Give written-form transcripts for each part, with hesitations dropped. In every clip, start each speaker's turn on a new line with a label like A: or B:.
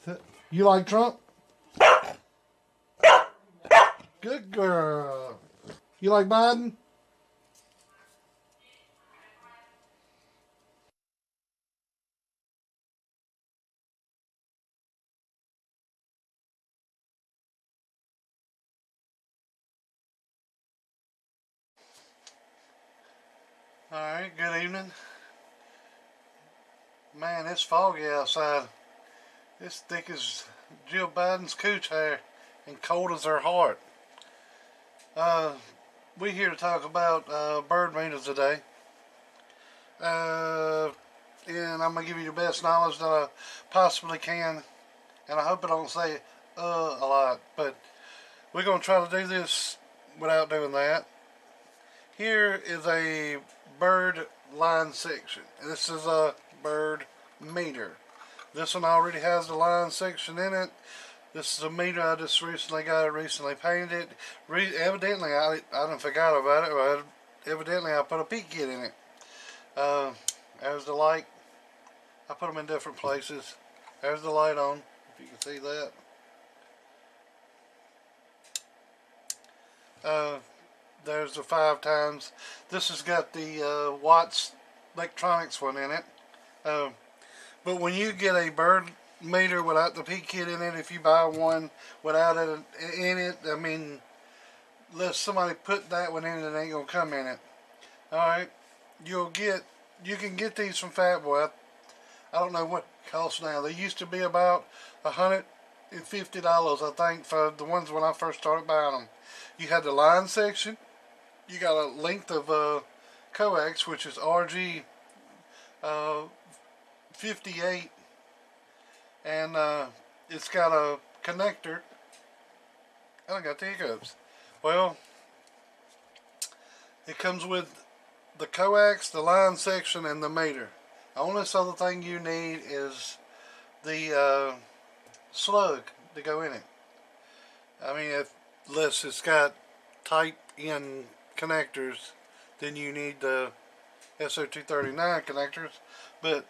A: You like Trump? Good girl. You like Biden? Alright, good evening. Man, it's foggy outside. It's thick as Jill Biden's cooch hair and cold as her heart. Uh, we here to talk about bird meters today. And I'm going to give you the best knowledge that I possibly can. And I hope I don't say a lot. But we're going to try to do this without doing that. Here is a bird line section. This is a bird meter. This one already has the line section in it. This is a meter I just recently got. Recently painted it. Evidently, I didn't forgot about it. But evidently, I put a peak kit in it. There's the light. I put them in different places. There's the light on, if you can see that. There's the 5 times. This has got the Watts electronics one in it. But when you get a bird meter without the peak kit in it, if you buy one without it in it, I mean, unless somebody put that one in it, it ain't gonna come in it. Alright, you can get these from Fat Boy. I don't know what it costs now. They used to be about $150, I think, for the ones when I first started buying them. You had the line section. You got a length of coax, which is RG 58, and it's got a connector. I got the hiccups. Well, it comes with the coax, the line section, and the meter. The only other thing you need is the slug to go in it. I mean, unless it's got tight in connectors, then you need the SO239 connectors. But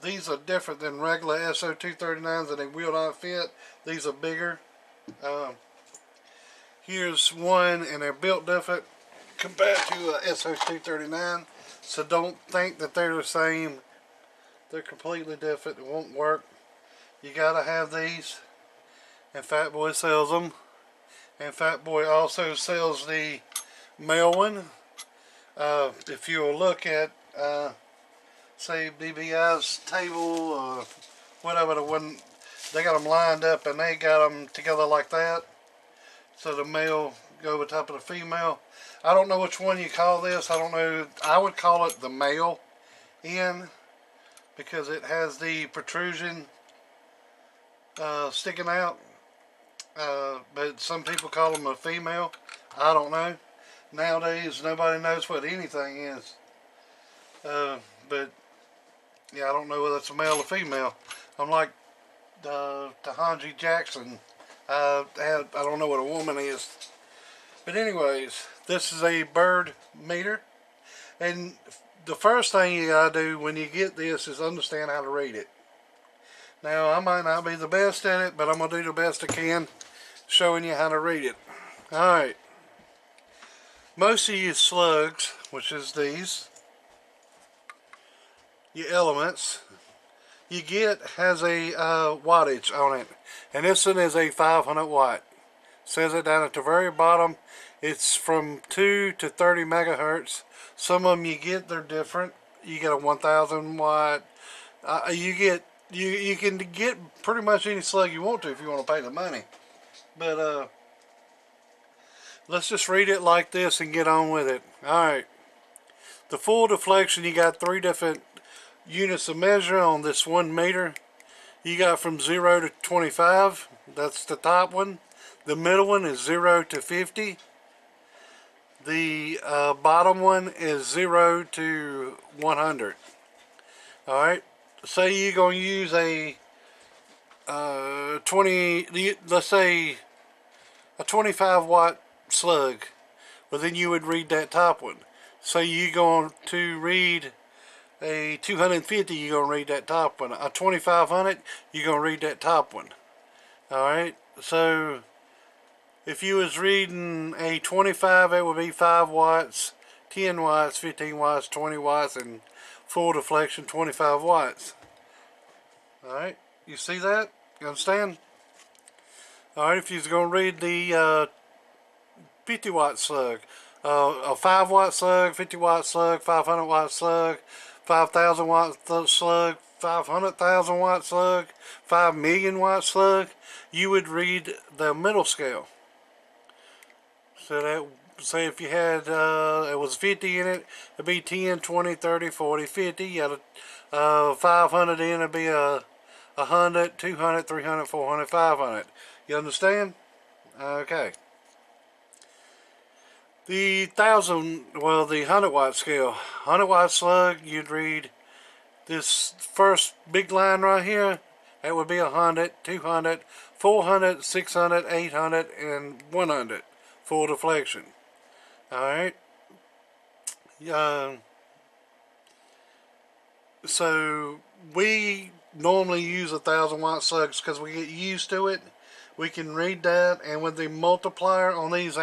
A: these are different than regular SO239s, and they will not fit. These are bigger. Here's one, and they're built different compared to a SO239. So don't think that they're the same. They're completely different. It won't work. You gotta have these, and Fat Boy sells them. And Fat Boy also sells the male one. If you'll look at say BBI's table or whatever, the one, they got them lined up and they got them together like that, so the male go over top of the female. I don't know which one you call this. I don't know. I would call it the male end because it has the protrusion sticking out, but some people call them a female. I don't know. Nowadays nobody knows what anything is, but yeah, I don't know whether it's a male or female. I'm like Tahanji Jackson. I don't know what a woman is. But anyways, this is a bird meter. And the first thing you gotta do when you get this is understand how to read it. Now, I might not be the best at it, but I'm gonna do the best I can showing you how to read it. Alright. Most of you slugs, which is these, your elements, you get has a wattage on it, and this one is a 500 watt. Says it down at the very bottom. It's from 2 to 30 megahertz. Some of them you get, they're different. You get a 1000 watt. You can get pretty much any slug you want to if you want to pay the money. But let's just read it like this and get on with it. Alright. The full deflection, you got 3 different units of measure on this 1 meter. You got from 0 to 25. That's the top one. The middle one is 0 to 50. The bottom one is 0 to 100. Alright. Say you're going to use a 25 watt slug. Well, then you would read that top one. Say you're going to read a 250, you're going to read that top one. A 2500, you're going to read that top one. Alright, so if you was reading a 25, it would be 5 watts, 10 watts, 15 watts, 20 watts, and full deflection 25 watts. Alright, you see that? You understand? Alright, if you're going to read the 50 watt slug, a 5 watt slug, 50 watt slug, 500 watt slug, 5,000 watt slug, 500,000 watt slug, 5 million watt slug, you would read the middle scale. So that, say if you had, it was 50 in it, it'd be 10, 20, 30, 40, 50. You had a 500 in, it'd be a 100, 200, 300, 400, 500. You understand? Okay. The 100 watt scale. 100 watt slug, you'd read this first big line right here. That would be 100, 200, 400, 600, 800, and 100. Full deflection. Alright. So we normally use 1,000 watt slugs because we get used to it. We can read that, and with the multiplier on these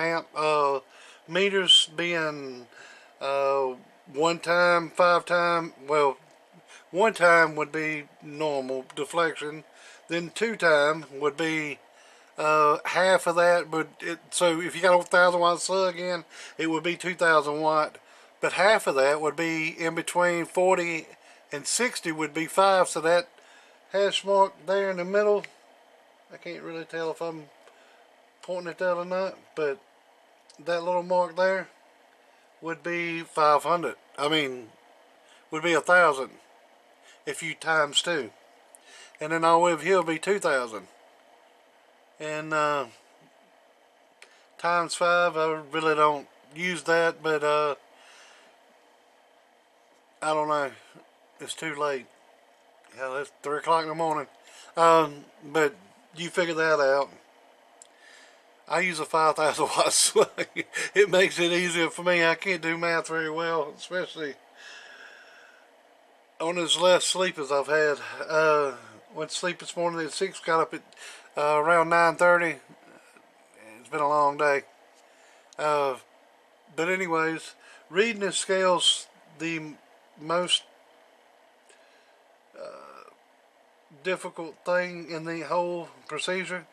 A: meters being 1 time, 5 time, well, 1 time would be normal deflection, then 2 time would be half of that, but so if you got a 1,000 watt slug in, it would be 2,000 watt, but half of that would be in between 40 and 60 would be 5, so that hash mark there in the middle, I can't really tell if I'm pointing at that or not, but that little mark there would be 500. I mean, would be 1,000 if you times 2, and then all the way over here will be 2,000. And times 5, I really don't use that, but I don't know, it's too late. Hell, it's 3 o'clock in the morning. But you figure that out. I use a 5,000 watt slug. It makes it easier for me. I can't do math very well, especially on as less sleep as I've had. Went to sleep this morning at 6, got up at around 9:30. It's been a long day. But anyways, reading the scale's the most difficult thing in the whole procedure.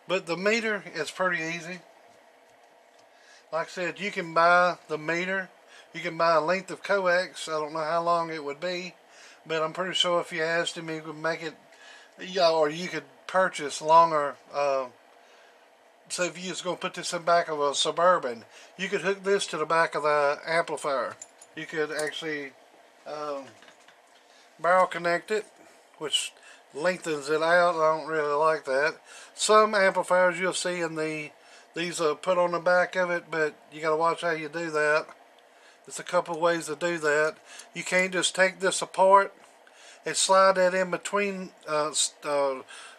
A: But the meter is pretty easy. Like I said, you can buy the meter. You can buy a length of coax. I don't know how long it would be, but I'm pretty sure if you asked him, he could make it, yeah, or you could purchase longer. So if you're just going to put this in the back of a Suburban, you could hook this to the back of the amplifier. You could actually barrel connect it, which lengthens it out. I don't really like that. Some amplifiers you'll see in these are put on the back of it, but you got to watch how you do that. There's a couple of ways to do that. You can't just take this apart and slide that in between,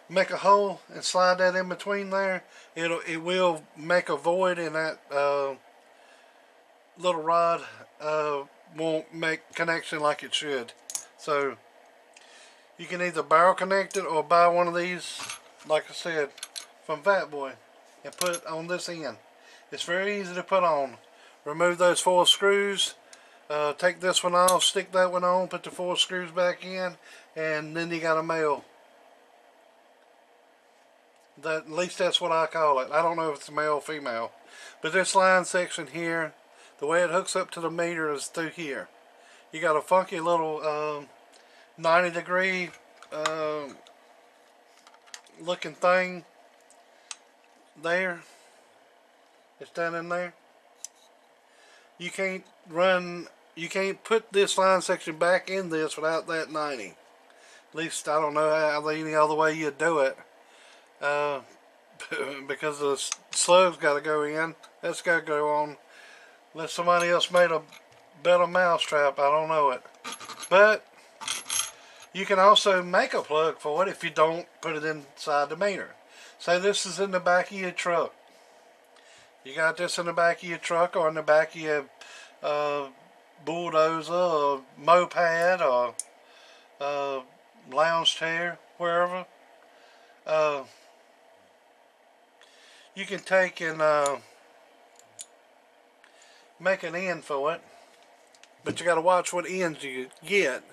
A: make a hole and slide that in between there. It will make a void in that little rod. Won't make connection like it should. So you can either barrel connect it or buy one of these, like I said, from Fat Boy, and put it on this end. It's very easy to put on. Remove those 4 screws, take this one off, stick that one on, put the 4 screws back in, and then you got a male. At least that's what I call it. I don't know if it's male or female. But this line section here, the way it hooks up to the meter is through here. You got a funky little 90-degree looking thing there. It's down in there. You can't put this line section back in this without that 90. At least I don't know how any other way you'd do it. Because the slug's got to go in. That's got to go on. Unless somebody else made a better mousetrap, I don't know it. But you can also make a plug for it if you don't put it inside the meter. Say this is in the back of your truck. You got this in the back of your truck or in the back of your bulldozer, a moped, or a lounge chair, wherever, uh, you can take and make an end for it. But you got to watch what ends you get.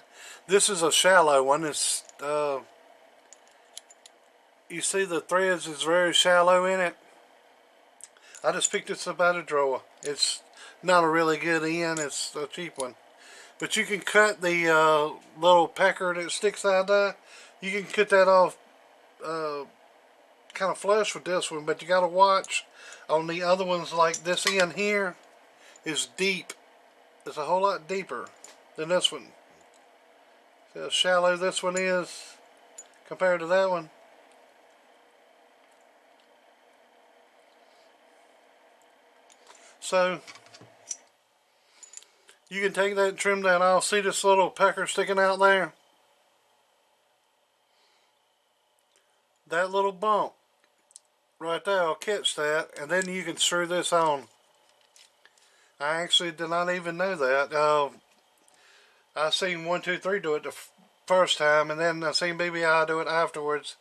A: This is a shallow one. It's you see the threads is very shallow in it. I just picked this up out of a drawer. It's not a really good end. It's a cheap one. But you can cut the little pecker that sticks out there. You can cut that off kind of flush with this one. But you got to watch on the other ones, like this end here is deep. It's a whole lot deeper than this one. See how shallow this one is compared to that one. So you can take that and trim that off. See this little pecker sticking out there? That little bump right there will catch that, and then you can screw this on. I actually did not even know that. I seen 123 do it the first time, and then I seen BBI do it afterwards.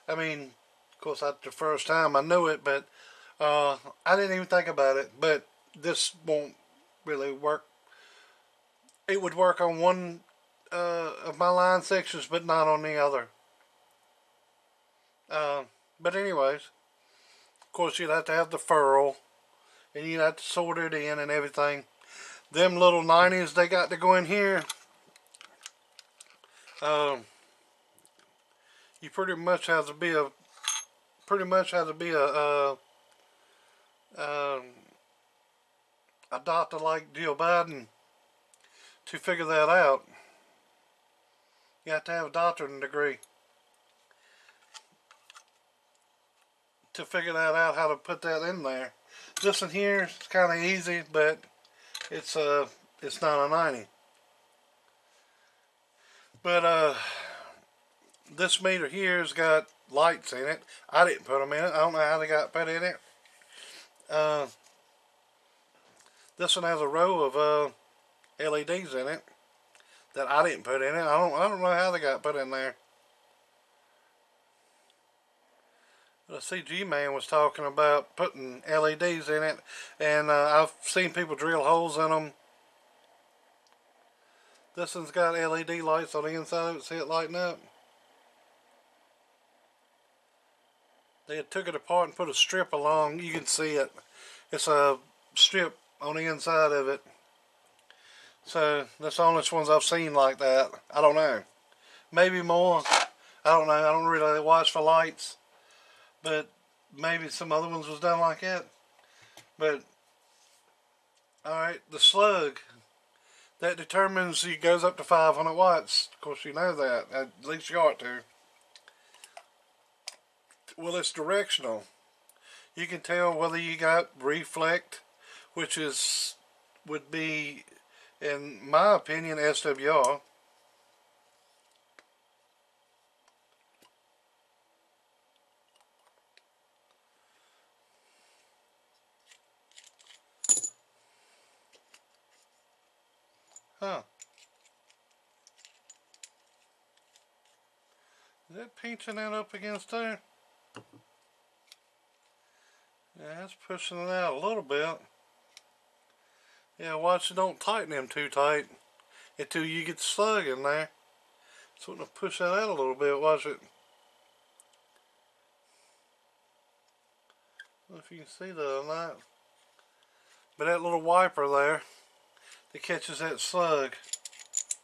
A: I mean, of course, the first time I knew it, but I didn't even think about it. But this won't really work. It would work on one of my line sections, but not on the other. But anyways, of course, you'd have to have the ferrule, and you'd have to sort it in and everything. Them little 90s they got to go in here. You pretty much have to be a doctor like Jill Biden to figure that out. You have to have a doctorate degree to figure that out, how to put that in there. This one here is kind of easy, but it's not a 90. But this meter here has got lights in it. I didn't put them in it. I don't know how they got put in it. This one has a row of LEDs in it that I didn't put in it. I don't know how they got put in there. But I see G-Man was talking about putting LEDs in it, and I've seen people drill holes in them. This one's got LED lights on the inside of it. See it lighting up? They had took it apart and put a strip along. You can see it. It's a strip on the inside of it. So that's the only ones I've seen like that. I don't know. Maybe more. I don't know. I don't really watch for lights. But maybe some other ones was done like that. But alright, the slug that determines it goes up to 500 watts. Of course you know that. At least you ought to. Well, it's directional. You can tell whether you got reflect, which would be, in my opinion, SWR. Huh. Is that pinching that up against there? Yeah, that's pushing it out a little bit. Yeah, watch it don't tighten them too tight until you get the slug in there. So I'm going to push that out a little bit. Watch it. I don't know if you can see that or not. But that little wiper there that catches that slug.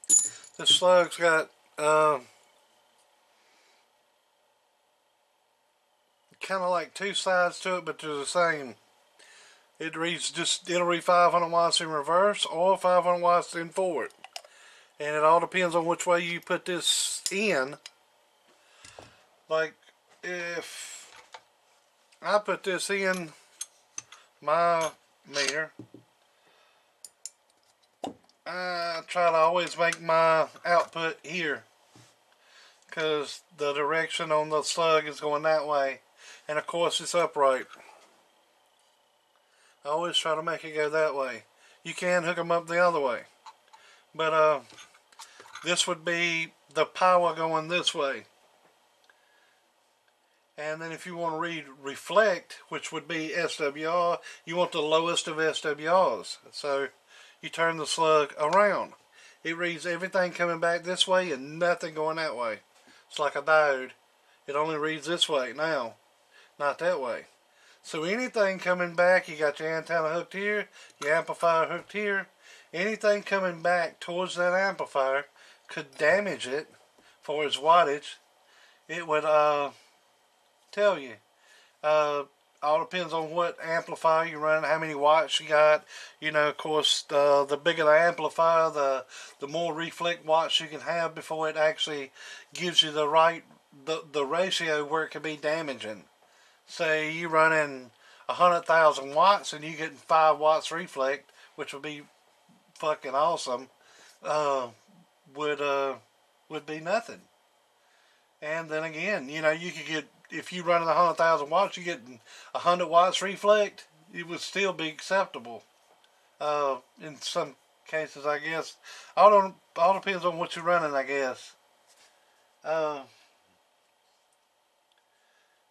A: This slug's got kind of like two sides to it, but they're the same. It'll read 500 watts in reverse or 500 watts in forward. And it all depends on which way you put this in. Like if I put this in my meter, I try to always make my output here, because the direction on the slug is going that way, and of course it's upright. I always try to make it go that way. You can hook them up the other way, But this would be the power going this way. And then if you want to read reflect, which would be SWR, you want the lowest of SWRs. So you turn the slug around. It reads everything coming back this way and nothing going that way. It's like a diode. It only reads this way now, not that way. So anything coming back, you got your antenna hooked here, your amplifier hooked here. Anything coming back towards that amplifier could damage it for its wattage. It would tell you. All depends on what amplifier you're running, how many watts you got. You know, of course, the bigger the amplifier, the more reflect watts you can have before it actually gives you the right the ratio where it can be damaging. Say you running 100,000 watts and you getting 5 watts reflect, which would be fucking awesome. Would be nothing. And then again, you know, you could get, if you running 100,000 watts, you getting 100 watts reflect, it would still be acceptable. In some cases, I guess. All depends on what you're running, I guess.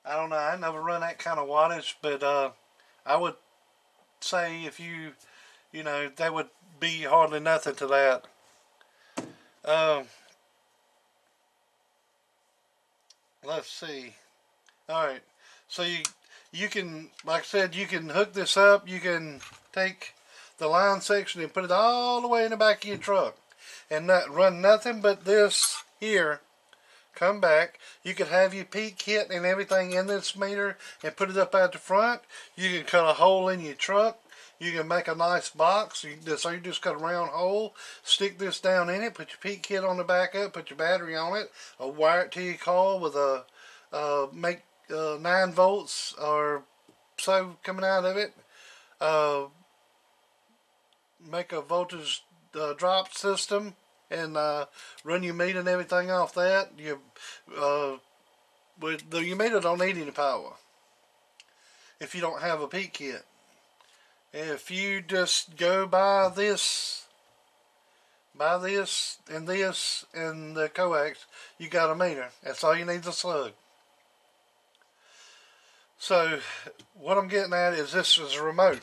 A: I don't know. I never run that kind of wattage, but I would say if you know, that would be hardly nothing to that. Let's see. All right. So you can, like I said, you can hook this up. You can take the line section and put it all the way in the back of your truck, and not run nothing but this here. Come back. You could have your peak kit and everything in this meter and put it up at the front. You can cut a hole in your truck. You can make a nice box. So you just cut a round hole, stick this down in it, put your peak kit on the back up, put your battery on it, wire it to your car with a make 9 volts or so coming out of it. Make a voltage drop system and run your meter and everything off that. Your meter don't need any power if you don't have a peak kit. If you just go by this and the coax, you got a meter. That's all you need is a slug. So what I'm getting at is this is a remote.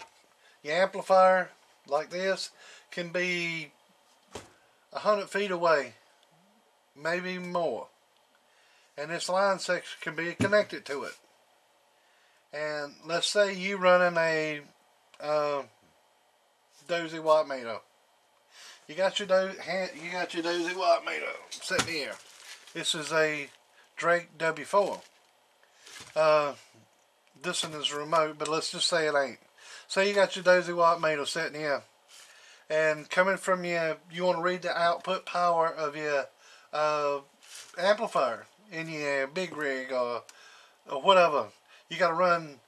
A: Your amplifier, like this, can be 100 feet away, maybe more. And this line section can be connected to it. And let's say you running a Dozy watt meter. You got your Dozy watt meter sitting here. This is a Drake W4. This one is remote, but let's just say it ain't. So you got your Dozy watt meter sitting here, and coming from you want to read the output power of your amplifier in your big rig or whatever. You got to run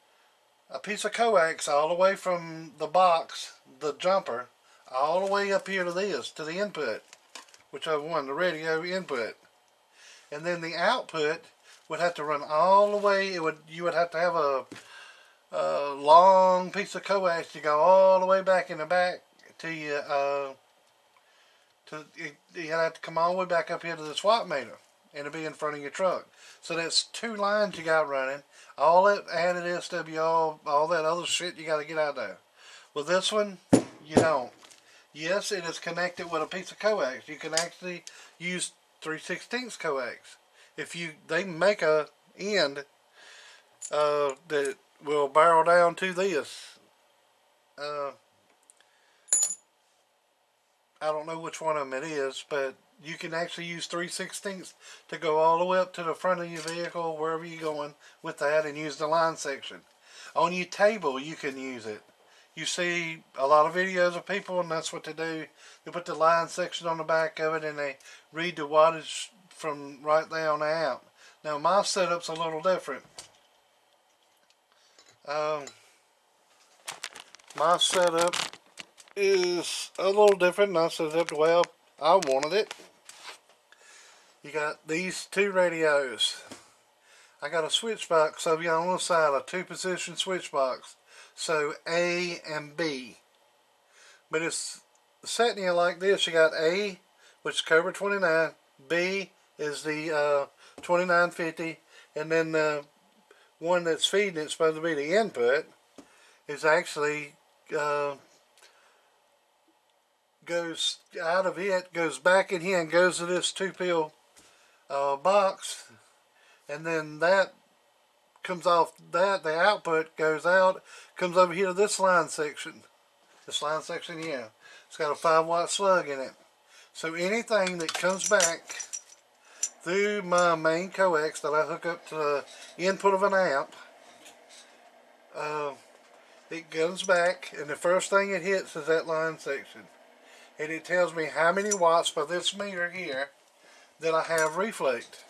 A: a piece of coax all the way from the box, the jumper, all the way up here to this, to the input, whichever one, the radio input. And then the output would have to run all the way. You would have to have a long piece of coax to go all the way back in the back to you. You have to come all the way back up here to this watt meter, and it'll be in front of your truck. So that's 2 lines you got running. All that added SWR, all that other shit you got to get out there. With this one, you don't. Yes, it is connected with a piece of coax. You can actually use 3/16 coax. They make a end that will barrel down to this. I don't know which one of them it is, but you can actually use 3/16 to go all the way up to the front of your vehicle, wherever you're going with that, and use the line section. On your table, you can use it. You see a lot of videos of people, and that's what they do. They put the line section on the back of it, and they read the wattage from right there on out. Now, my setup's a little different. My setup is a little different, and I set it up the way I wanted it. You got these 2 radios. I got a switch box over here on the side, a 2-position switch box. So A and B. But it's setting it like this, you got A, which is Cobra 29, B is the 2950, and then the one that's feeding it's supposed to be the input is actually goes out of it, goes back in here and goes to this 2-pill box, and then that comes off that, the output goes out, comes over here to this line section here. It's got a 5-watt slug in it. So anything that comes back through my main coax that I hook up to the input of an amp, it goes back, and the first thing it hits is that line section. And it tells me how many watts by this meter here that I have reflect.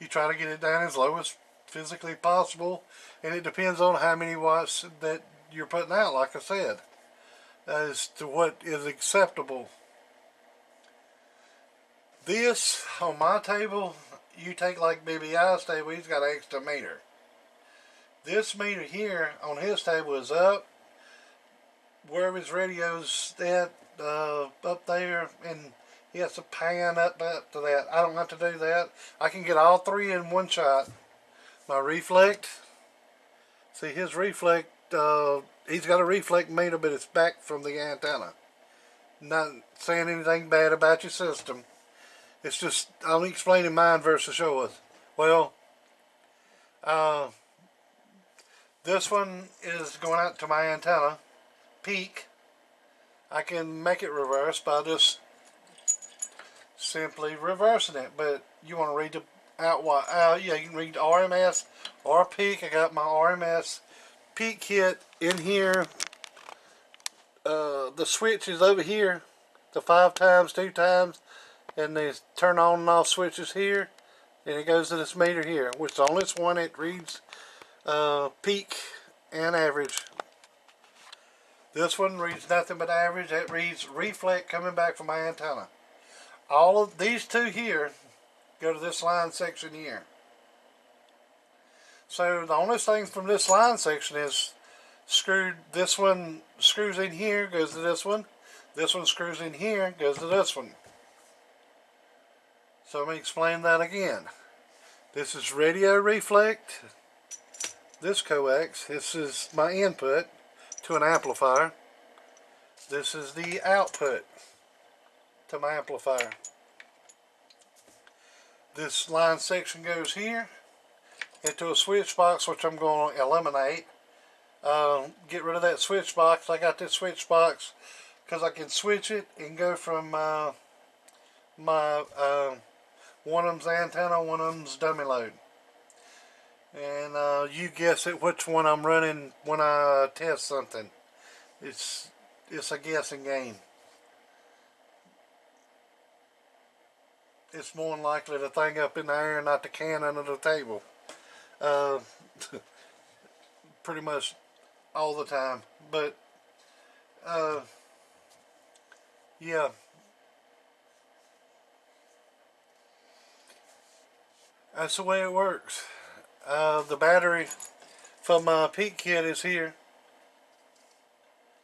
A: You try to get it down as low as physically possible, and it depends on how many watts that you're putting out, like I said, as to what is acceptable. This, on my table, you take like BBI's table, he's got an extra meter. This meter here on his table is up, wherever his radio's at, up there, and he has to pan up to that. I don't have to do that. I can get all three in one shot. My reflect, see his reflect, he's got a reflect meter, but it's back from the antenna. Not saying anything bad about your system. It's just, I'm explaining mine versus yours. Well, this one is going out to my antenna, peak. I can make it reverse by just simply reversing it, but you want to read the yeah, you can read RMS or peak. I got my RMS peak kit in here. The switch is over here, the 5 times, 2 times, and they turn on and off switches here, and it goes to this meter here, which is on this one it reads peak and average. This one reads nothing but average. That reads reflect coming back from my antenna. All of these two here go to this line section here. So the only thing from this line section is screwed. This one screws in here, goes to this one. This one screws in here, goes to this one. So let me explain that again. This is radio reflect. This coax, this is my input to an amplifier. This is the output to my amplifier. This line section goes here into a switch box, which I'm going to eliminate. Get rid of that switch box. I got this switch box because I can switch it and go from my one of them's antenna, one of them's dummy load. And you guess it which one I'm running when I test something. It's a guessing game. It's more than likely the thing up in the air, not the can under the table. Pretty much all the time. But yeah. That's the way it works. The battery from my peak kit is here.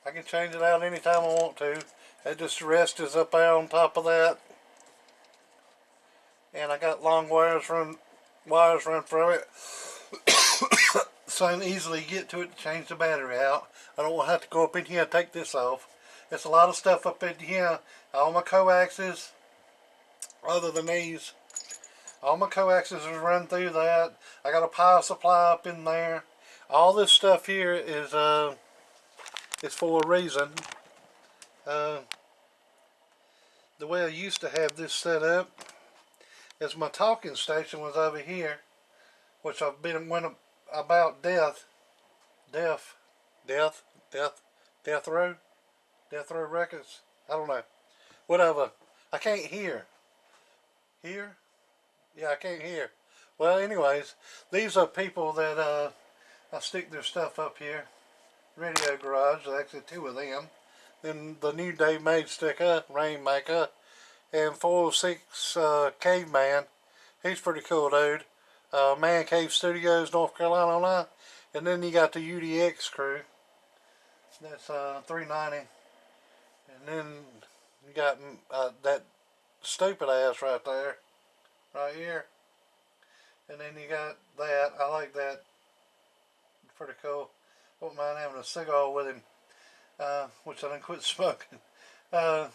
A: I can change it out anytime I want to. That just the rest is up there on top of that. And I got long wires run from it. So I can easily get to it to change the battery out. I don't want to have to go up in here and take this off. There's a lot of stuff up in here. All my coaxes, other than these, all my coaxes is run through that. I got a power supply up in there. All this stuff here is for a reason. The way I used to have this set up is my talking station was over here, which I've been went about death row records. I don't know. Whatever. I can't hear. Hear? Yeah, I can't hear. Well, anyways, these are people that I stick their stuff up here. Radio Garage, actually 2 of them. Then the new Dave Made sticker, Rainmaker, and 406 Caveman. He's pretty cool, dude. Man Cave Studios, North Carolina on that. And then you got the UDX crew. That's 390. And then you got that stupid ass right there, right here. And then you got that. I like that. Pretty cool. Wouldn't mind having a cigar with him, which I done quit smoking. Uh,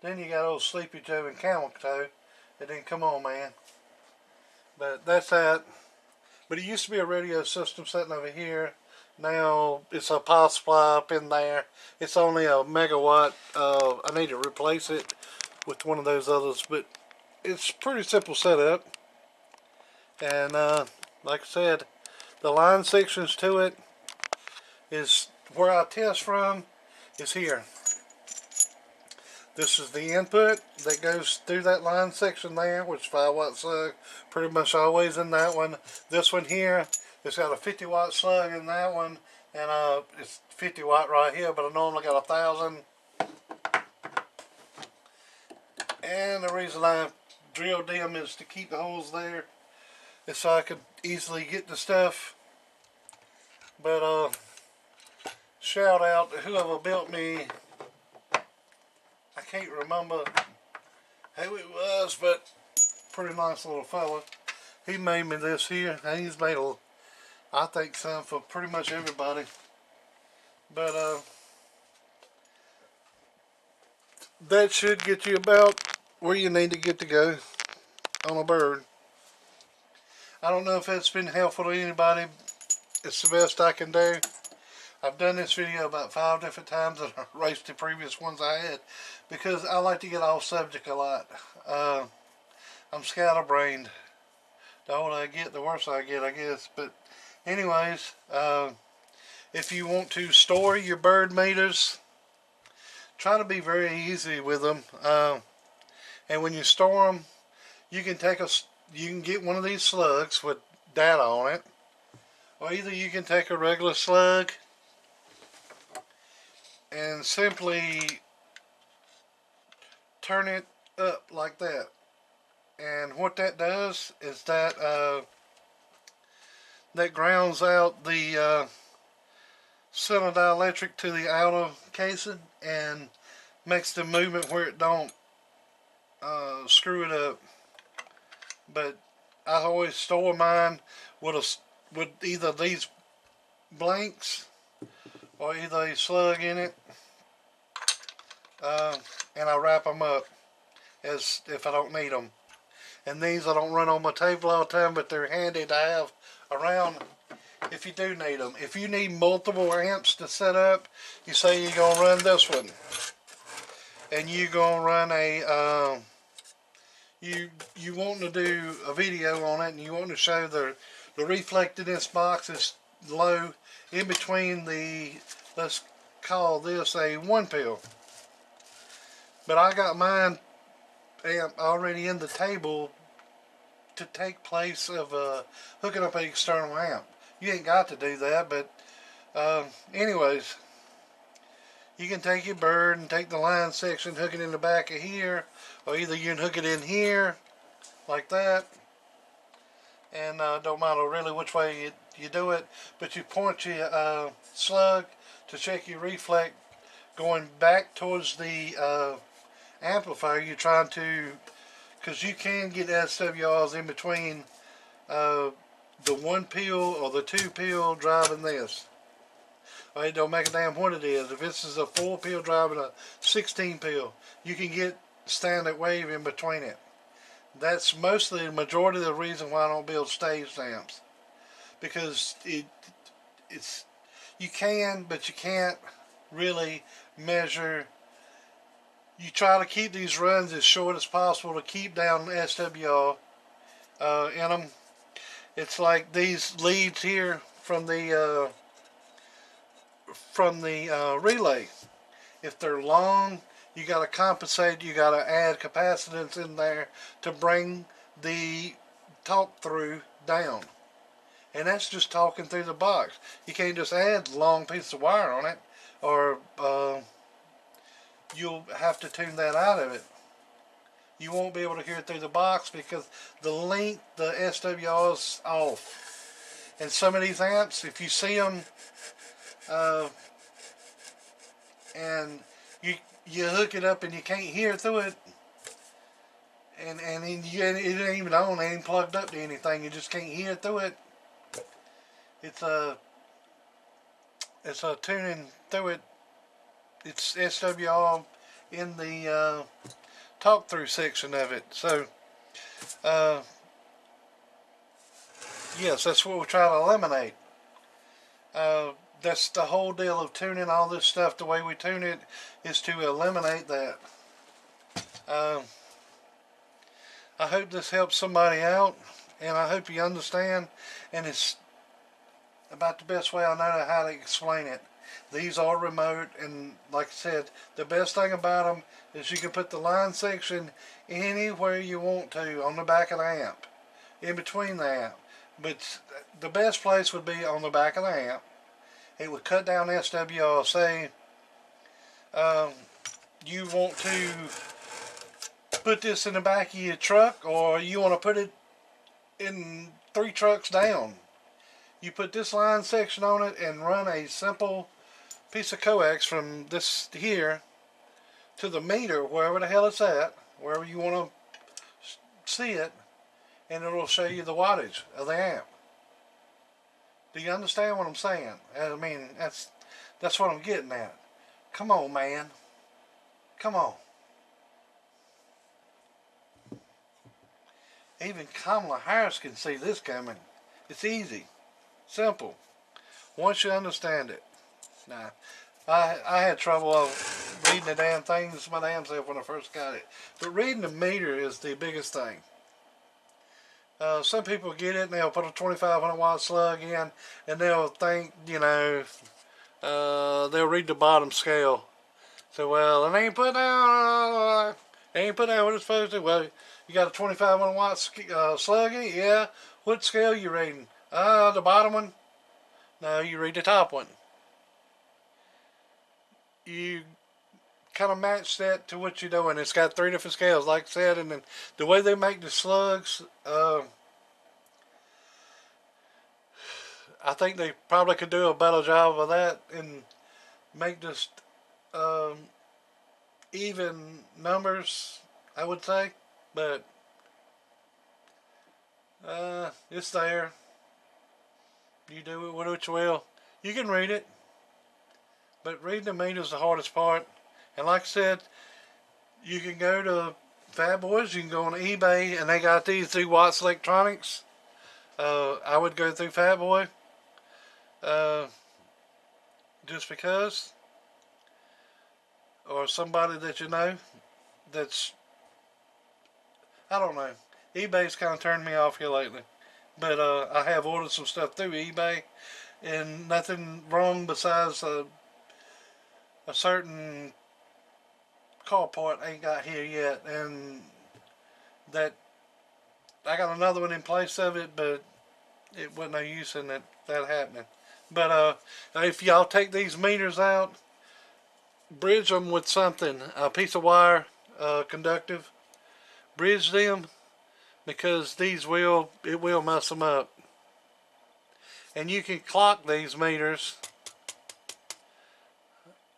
A: then you got old Sleepy Joe and Camel Toe. And then come on, man. But that's that. But it used to be a radio system sitting over here. Now it's a power supply up in there. It's only a megawatt. I need to replace it with one of those others, but it's pretty simple setup. And like I said, the line sections to it is where I test from is here. This is the input that goes through that line section there, which 5-watt slug, pretty much always in that one. This one here, it's got a 50-watt slug in that one, and it's 50-watt right here, but I normally got 1,000. And the reason I drilled them is to keep the holes there, is so I could easily get the stuff. But shout out to whoever built me. I can't remember who it was, but pretty nice little fella. He made me this here. And he's made I think some for pretty much everybody. But that should get you about where you need to get to go on a bird. I don't know if it's been helpful to anybody. It's the best I can do. I've done this video about 5 different times and erased the previous ones I had because I like to get off subject a lot. I'm scatterbrained. The older I get, the worse I get, I guess. But anyways, if you want to store your bird meters, try to be very easy with them. And when you store them, you can get one of these slugs with data on it, or either you can take a regular slug and simply turn it up like that. And what that does is that that grounds out the center dielectric to the outer casing and makes the movement where it don't screw it up. But I always store mine with either these blanks or either a slug in it, and I wrap them up as if I don't need them. And these I don't run on my table all the time, but they're handy to have around if you do need them. If you need multiple amps to set up, you say you're gonna run this one, and you're gonna run a you want to do a video on it, and you want to show the reflectiveness box is low in between the, let's call this a 1-pill. But I got mine amp already in the table to take place of hooking up an external amp. You ain't got to do that, but anyways, you can take your bird and take the line section, hook it in the back of here, or either you can hook it in here like that, and don't matter really which way you do it, but you point your slug to check your reflect going back towards the amplifier. You're trying to, because you can get SWRs in between the 1-pill or the 2-pill driving this. Or it don't make a damn what it is. If this is a 4-pill driving a 16-pill, you can get standard wave in between it. That's mostly the majority of the reason why I don't build stage amps, because it's you can, but you can't really measure. You try to keep these runs as short as possible to keep down SWR in them. It's like these leads here from the relay. If they're long, you got to compensate. You got to add capacitance in there to bring the talk through down. And that's just talking through the box. You can't just add long piece of wire on it, or you'll have to tune that out of it. You won't be able to hear it through the box because the length, the SWR is off. And some of these amps, if you see them, and you hook it up and you can't hear through it, and it ain't even on, it ain't plugged up to anything. You just can't hear through it. It's a tuning through it. It's SWR in the talk through section of it. So yes, that's what we're trying to eliminate. That's the whole deal of tuning all this stuff. The way we tune it is to eliminate that. I hope this helps somebody out, and I hope you understand, and it's about the best way I know how to explain it. These are remote, and like I said, the best thing about them is you can put the line section anywhere you want to on the back of the amp, in between the amp. But the best place would be on the back of the amp. It would cut down SWR. Say you want to put this in the back of your truck, or you want to put it in 3 trucks down. You put this line section on it and run a simple piece of coax from this here to the meter, wherever the hell it's at, wherever you want to see it, and it'll show you the wattage of the amp. Do you understand what I'm saying? I mean, that's what I'm getting at. Come on, man. Come on. Even Kamala Harris can see this coming. It's easy. Simple. Once you understand it. Now, I had trouble reading the damn things my damn self when I first got it. But reading the meter is the biggest thing. Some people get it and they'll put a 2500 watt slug in and they'll think, you know, they'll read the bottom scale. So, well, it ain't put down what it's supposed to. Well, you got a 2500 watt slug in it? Yeah. What scale you reading? The bottom one? No, you read the top one. You kind of match that to what you're doing. It's got 3 different scales, like I said, and then the way they make the slugs, I think they probably could do a better job of that and make just even numbers, I would say, but it's there. You do it with what you will. You can read it, but reading the meter is the hardest part. And like I said, you can go to Fat Boys, you can go on eBay, and they got these 3 watts electronics. I would go through Fat Boy, just because, or somebody that you know that's, I don't know. eBay's kind of turned me off here lately. But I have ordered some stuff through eBay, and nothing wrong besides a certain car part ain't got here yet, and that I got another one in place of it, but it wasn't no use in that happening. But if y'all take these meters out, bridge them with something, a piece of wire, conductive, bridge them, because it will mess them up. And you can clock these meters.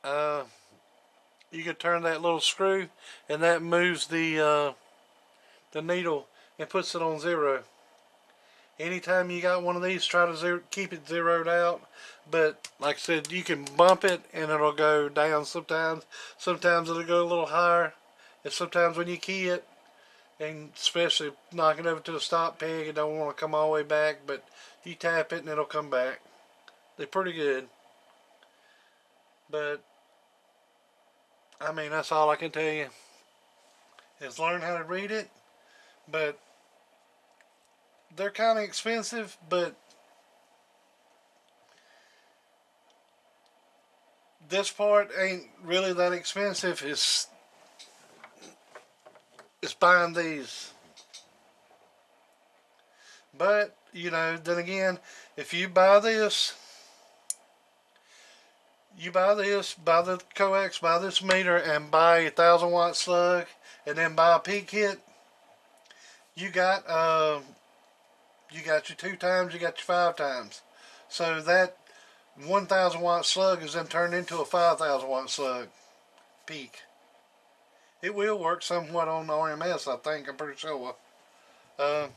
A: You can turn that little screw, and that moves the needle and puts it on 0. Anytime you got one of these, try to keep it zeroed out. But like I said, you can bump it and it'll go down sometimes. Sometimes it'll go a little higher. And sometimes when you key it, and especially knocking over to the stop peg, it don't want to come all the way back, but you tap it and it'll come back. They're pretty good. But I mean, that's all I can tell you, is learn how to read it. But they're kind of expensive, but this part ain't really that expensive. It's buying these. But, you know, then again, if you buy this, buy the coax, buy this meter, and buy a 1000 watt slug, and then buy a peak kit, you got your 2 times, you got your 5 times. So that 1000 watt slug is then turned into a 5000 watt slug peak. It will work somewhat on the RMS, I think. I'm pretty sure. Uh,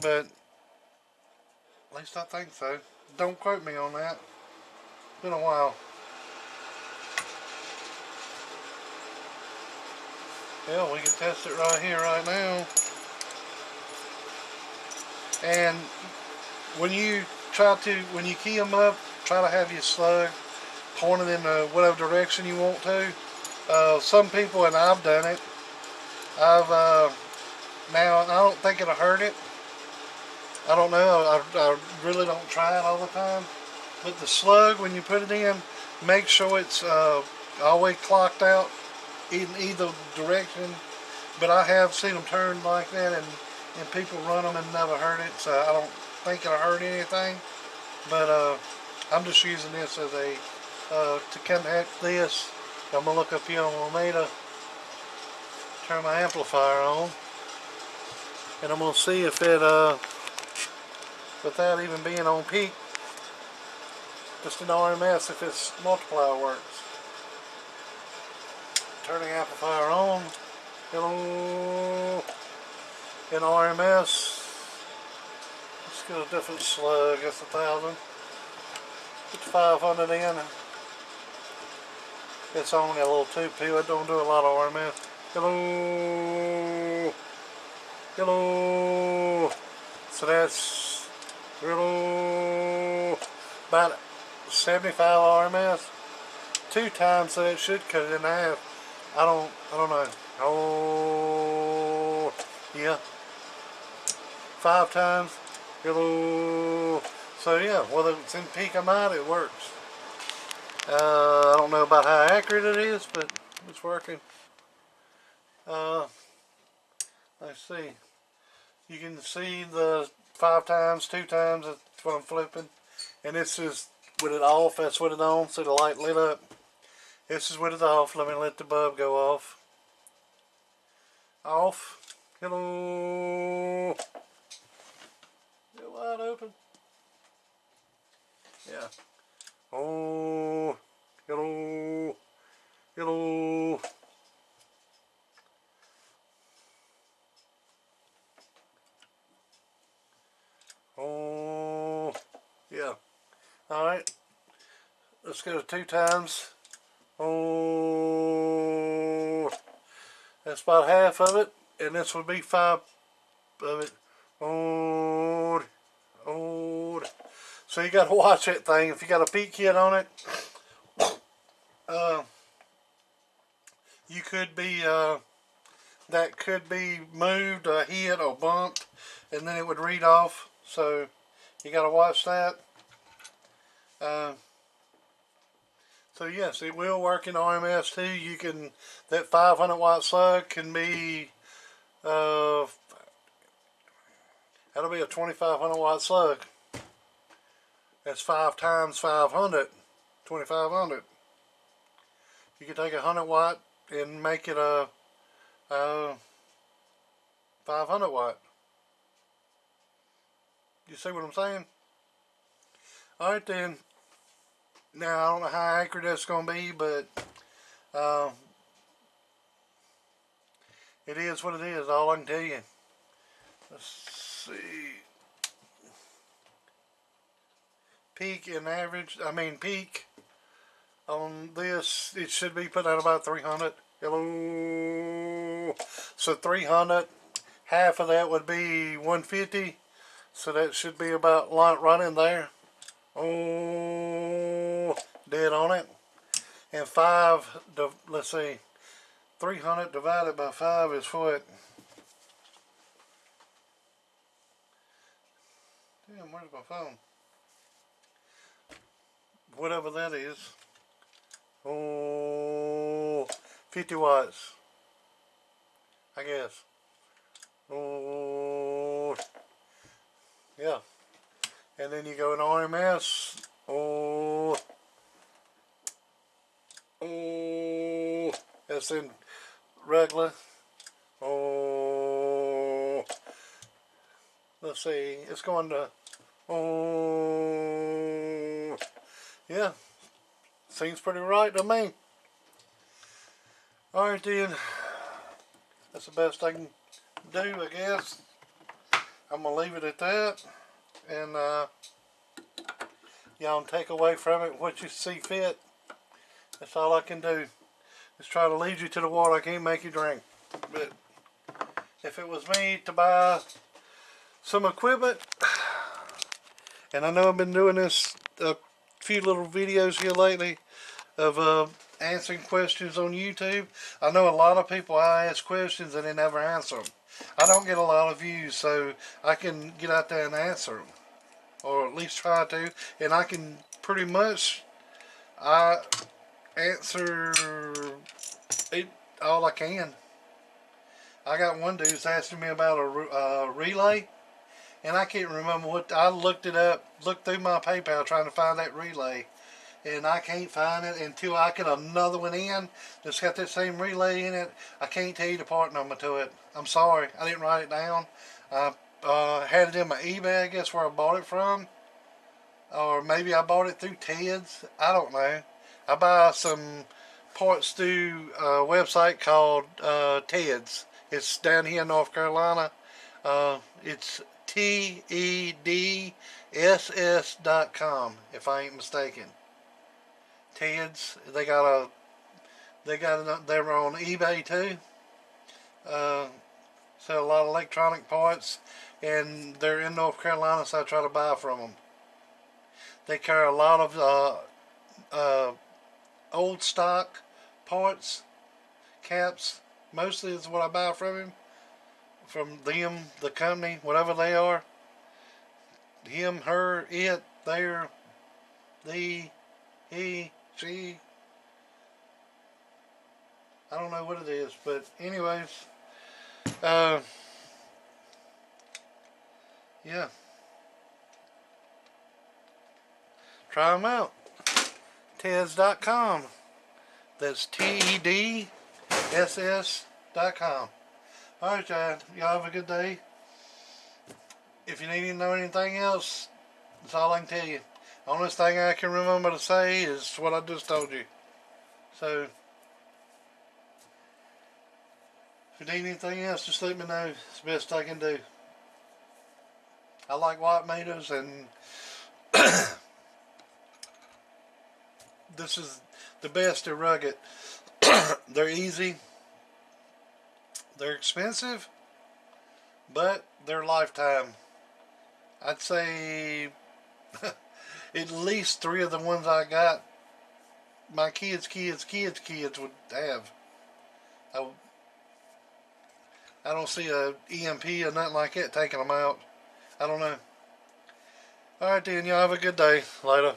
A: but at least I think so. Don't quote me on that. It's been a while. Yeah, we can test it right here, right now. And when you key them up, try to have your slug pointed in whatever direction you want to. Some people, and I've done it, now I don't think it'll hurt it. I don't know, I really don't try it all the time. But the slug, when you put it in, make sure it's always clocked out in either direction. But I have seen them turn like that, and people run them and never hurt it, so I don't think it'll hurt anything. But I'm just using this as a to connect this. I'm gonna look up here on Oneida, turn my amplifier on, and I'm gonna see if it without even being on peak, just in RMS, if its multiplier works. Turn the amplifier on. Hello. In RMS, let's get a different slug. That's 1,000. Put the 500 in. It's only a little 2P. It don't do a lot of RMS. Hello. Hello. So that's hello, about 75 RMS. 2 times, so it should cut it in half. I don't know. Oh, yeah. 5 times. Hello. So yeah, whether it's in peak or not, it works. I don't know about how accurate it is, but it's working. Let's see. You can see the 5 times, 2 times, that's what I'm flipping. And this is with it off, that's with it on, so the light lit up. This is with it off. Let me let the bulb go off. Off. Hello. Still wide open. Yeah. Oh. Hello. Hello. Oh. Yeah. Alright. Let's go 2 times. Oh. That's about half of it. And this would be 5 of it. Oh. Oh. So you got to watch that thing. If you got a peak kit on it, you could be that could be moved or hit or bumped, and then it would read off. So you got to watch that. So yes, it will work in RMS too. You can, that 500 watt slug can be that'll be a 2500 watt slug. That's 5 times 500, 2500. You can take 100 watt and make it a 500 watt. You see what I'm saying? Alright then. Now I don't know how accurate that's going to be, but it is what it is, all I can tell you. Let's see. Peak and average, peak on this, it should be put at about 300. Hello. So 300, half of that would be 150. So that should be about right in there. Oh, dead on it. And 5, let's see, 300 divided by 5 is what? Damn, where's my phone? Whatever that is. Oh, 50 watts, I guess. Oh, yeah. And then you go in RMS. Oh, oh, that's in regular. Oh, let's see, it's going to, oh, yeah, seems pretty right to me. Alright then, that's the best I can do, I guess. I'm going to leave it at that, and y'all take away from it what you see fit. That's all I can do. Just try to lead you to the water. I can't make you drink. But if it was me to buy some equipment, and I know I've been doing this a few little videos here lately of answering questions on YouTube. I know a lot of people, I ask questions and they never answer them. I don't get a lot of views, so I can get out there and answer them, or at least try to, and I can pretty much answer it all I can. I got one dude's asking me about a relay, and I can't remember what. I looked it up, looked through my PayPal trying to find that relay, and I can't find it until I get another one in that's got that same relay in it. I can't tell you the part number to it. I'm sorry, I didn't write it down. I had it in my eBay, I guess, where I bought it from, or maybe I bought it through Ted's. I don't know. I buy some parts through a website called Ted's. It's down here in North Carolina. It's TEDSS.com, if I ain't mistaken. Ted's. They're on eBay too. Sell a lot of electronic parts, and they're in North Carolina, so I try to buy from them. They carry a lot of old stock parts, caps. Mostly is what I buy from him. From them, the company, whatever they are. Him, her, it, their, the, he, she. I don't know what it is, but anyways, yeah. Try them out. Teds.com. That's TEDSS.com. Alright, y'all have a good day. If you need to know anything else, that's all I can tell you. The only thing I can remember to say is what I just told you. So, if you need anything else, just let me know. It's the best I can do. I like white tomatoes, and this is the best. They're rugged. They're easy. They're expensive, but they're lifetime. I'd say at least 3 of the ones I got, my kids would have. I don't see a EMP or nothing like that taking them out. I don't know. Alright then, y'all have a good day. Later.